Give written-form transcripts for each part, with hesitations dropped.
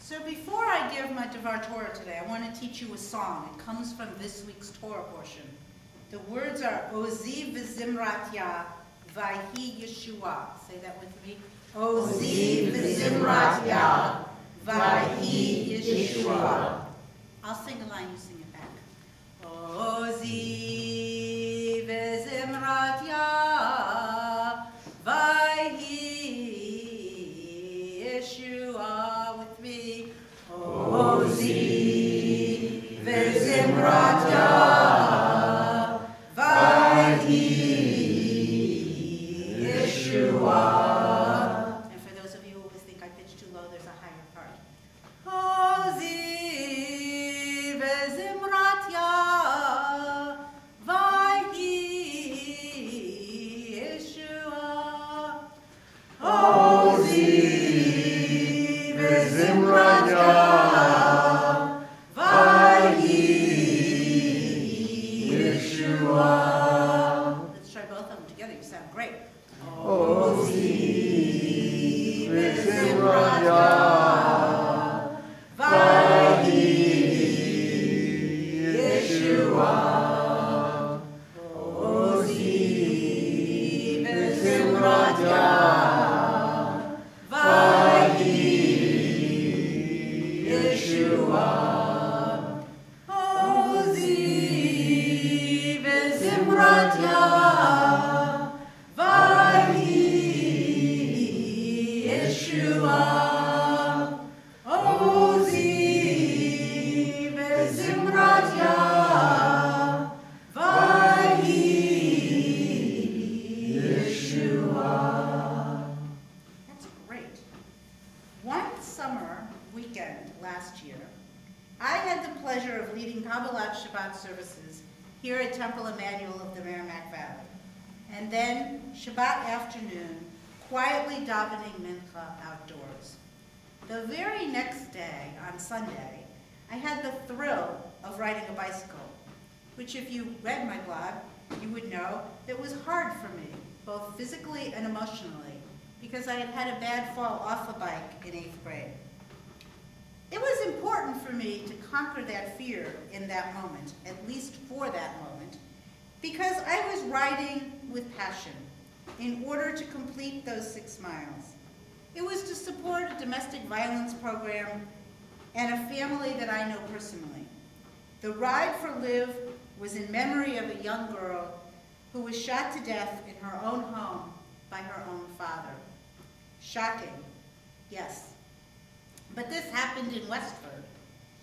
So before I give my Devar Torah today, I want to teach you a song. It comes from this week's Torah portion. The words are Ozi v'zimrat ya vayhi Yeshua. Say that with me. Ozi v'zimrat ya vayhi Yeshua. I'll sing a line, you sing it back. Ozi v'zimrat ya vayhi Yeshua. With me. Ozi v'zimrat ya vayhi Yeshua. And for those of you who always think I pitch too low, there's a higher part. Ozi v'zimrat ya vayhi Yeshua. Ozi v'zimrat ya vayhi Yeshua. Let's try both of them together. You sound great. Ozi v'zimrat ya vayhi Yeshua. Ozi v'zimrat ya vayhi Yeshua. Ozi v'zimrat ya vayhi Yeshua. Ozi v'zimrat ya vayhi Yeshua. That's great. One summer weekend last year, I had the pleasure of leading Kabbalat Shabbat services here at Temple Emmanuel of the Merrimack Valley. And then Shabbat afternoon, quietly davening mincha outdoors. The very next day, on Sunday, I had the thrill of riding a bicycle, which if you read my blog, you would know that was hard for me, both physically and emotionally, because I had had a bad fall off a bike in 8th grade. It was important for me to conquer that fear in that moment, at least for that moment, because I was riding with passion in order to complete those 6 miles. It was to support a domestic violence program and a family that I know personally. The Ride for Live was in memory of a young girl who was shot to death in her own home by her own father. Shocking, yes. But this happened in Westford,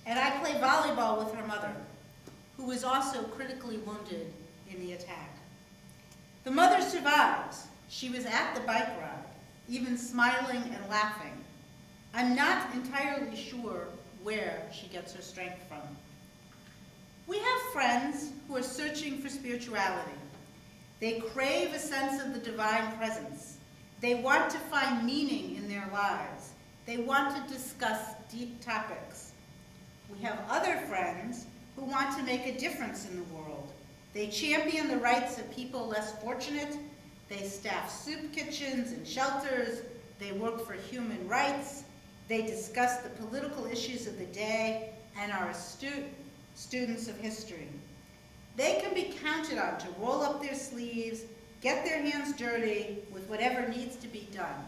and I play volleyball with her mother, who was also critically wounded in the attack. The mother survives. She was at the bike ride, even smiling and laughing. I'm not entirely sure where she gets her strength from. We have friends who are searching for spirituality. They crave a sense of the divine presence. They want to find meaning in their lives. They want to discuss deep topics. We have other friends who want to make a difference in the world. They champion the rights of people less fortunate. They staff soup kitchens and shelters. They work for human rights. They discuss the political issues of the day and are students of history. They can be counted on to roll up their sleeves, get their hands dirty with whatever needs to be done.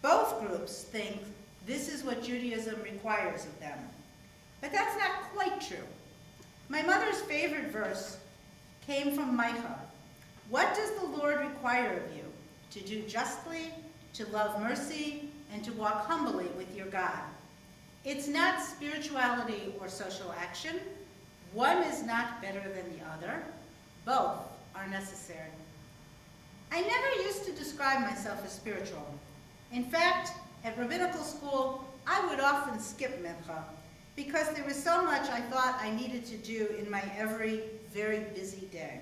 Both groups think this is what Judaism requires of them. But that's not quite true. My mother's favorite verse came from Micah. What does the Lord require of you? To do justly, to love mercy, and to walk humbly with your God. It's not spirituality or social action. One is not better than the other. Both are necessary. I never used to describe myself as spiritual. In fact, at rabbinical school, I would often skip mincha because there was so much I thought I needed to do in my every very busy day.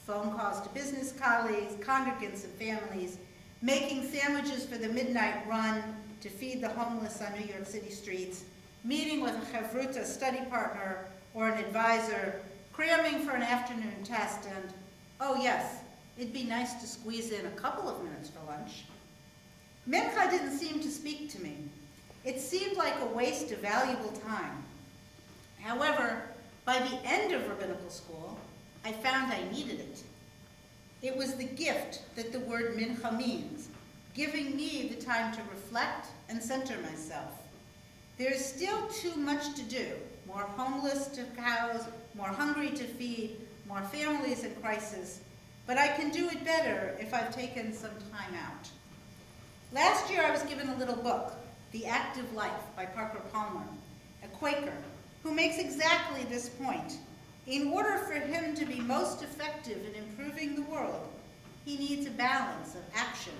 Phone calls to business colleagues, congregants and families, making sandwiches for the midnight run to feed the homeless on New York City streets, meeting with a chavruta study partner or an advisor, cramming for an afternoon test, and, oh yes, it'd be nice to squeeze in a couple of minutes for lunch. Mincha didn't seem to speak to me. It seemed like a waste of valuable time. However, by the end of rabbinical school, I found I needed it. It was the gift that the word mincha means, giving me the time to reflect and center myself. There is still too much to do. More homeless to house, more hungry to feed, more families in crisis. But I can do it better if I've taken some time out. Last year I was given a little book, The Active Life by Parker Palmer, a Quaker, who makes exactly this point. In order for him to be most effective in improving the world, he needs a balance of action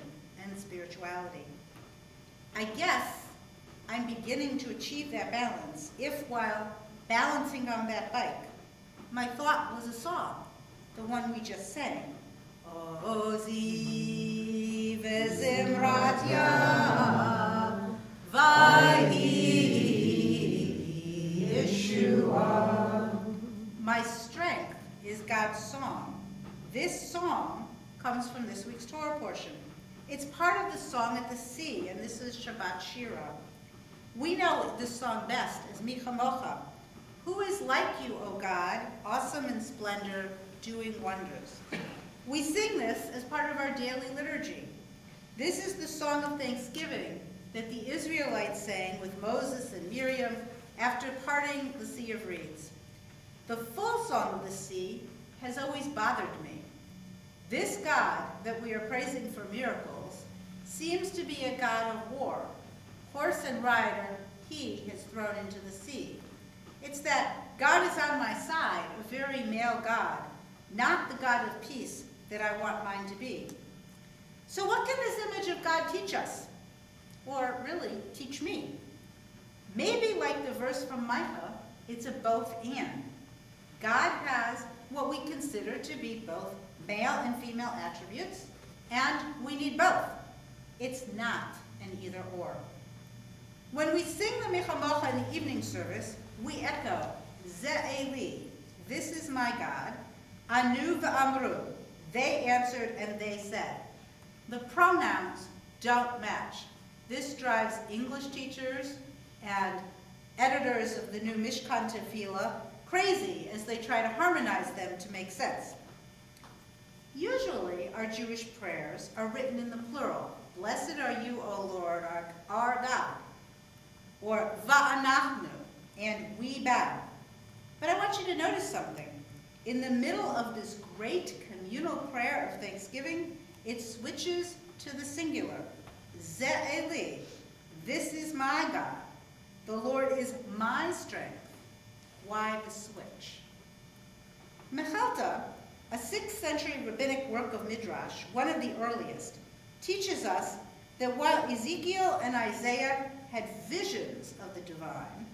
and spirituality. I guess I'm beginning to achieve that balance if, while balancing on that bike, my thought was a song, the one we just sang. Ozi vezimrat ya vayhi Yeshua. My strength is God's song. This song comes from this week's Torah portion. It's part of the Song at the Sea, and this is Shabbat Shira. We know this song best as Mi Chamocha. Who is like you, O God, awesome in splendor, doing wonders? We sing this as part of our daily liturgy. This is the song of thanksgiving that the Israelites sang with Moses and Miriam after parting the Sea of Reeds. The full song of the sea has always bothered me. This God that we are praising for miracles seems to be a God of war. Horse and rider he has thrown into the sea. It's that God is on my side, a very male God, not the God of peace that I want mine to be. So what can this image of God teach us? Or really, teach me? Maybe like the verse from Micah, it's a both and. God has what we consider to be both male and female attributes, and we need both. It's not an either or. When we sing the Mechamocha in the evening service, we echo, Ze Eli, this is my God, Anu v'amru, they answered and they said. The pronouns don't match. This drives English teachers and editors of the new Mishkan Tefillah crazy as they try to harmonize them to make sense. Usually, our Jewish prayers are written in the plural. Blessed are you, O Lord, our God. Or va'anachnu, and we bow. But I want you to notice something. In the middle of this great communal prayer of thanksgiving, it switches to the singular. Ze Eli, this is my God. The Lord is my strength. Why the switch? Mechalta, a 6th century rabbinic work of Midrash, one of the earliest, teaches us that while Ezekiel and Isaiah had visions of the divine,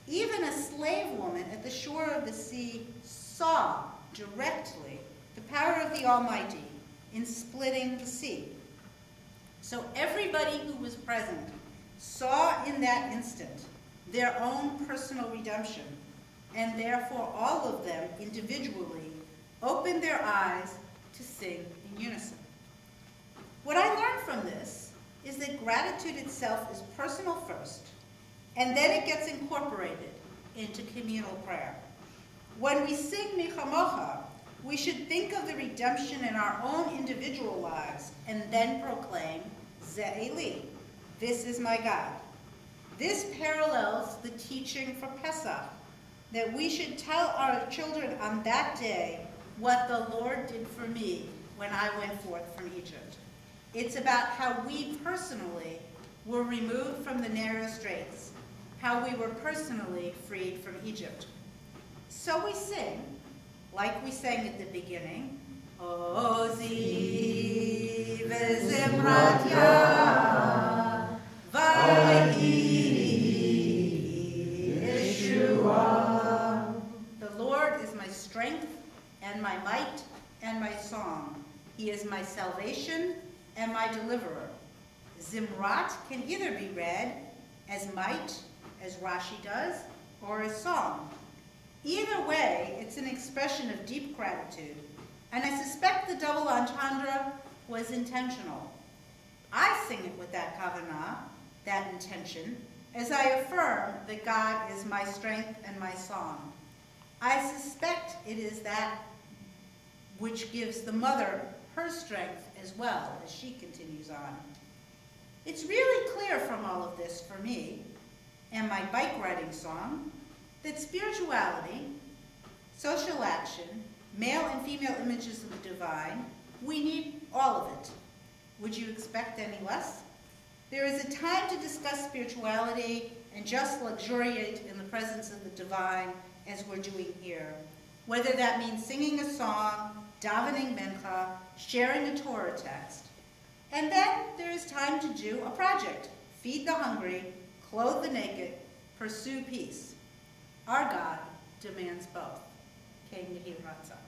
even a slave woman at the shore of the sea saw directly the power of the Almighty in splitting the sea. So everybody who was present saw in that instant their own personal redemption, and therefore all of them individually opened their eyes to sing in unison. What I learned from this is that gratitude itself is personal first, and then it gets incorporated into communal prayer. When we sing Michamocha, we should think of the redemption in our own individual lives and then proclaim, Ze Eli, this is my God. This parallels the teaching for Pesach, that we should tell our children on that day what the Lord did for me when I went forth from Egypt. It's about how we personally were removed from the narrow straits, how we were personally freed from Egypt. So we sing, like we sang at the beginning, Ozi vezimrat ya vayhi Yeshua. The Lord is my strength and my might and my song. He is my salvation and my deliverer. Zimrat can either be read as might, as Rashi does, or as song. Either way, it's an expression of deep gratitude, and I suspect the double entendre was intentional. I sing it with that kavanah, that intention as I affirm that God is my strength and my song. I suspect it is that which gives the mother her strength as well as she continues on. It's really clear from all of this for me and my bike riding song that spirituality, social action, male and female images of the divine, we need all of it. Would you expect any less? There is a time to discuss spirituality and just luxuriate in the presence of the divine as we're doing here. Whether that means singing a song, davening mincha, sharing a Torah text. And then there is time to do a project. Feed the hungry, clothe the naked, pursue peace. Our God demands both. Ken Yehi Ratzah.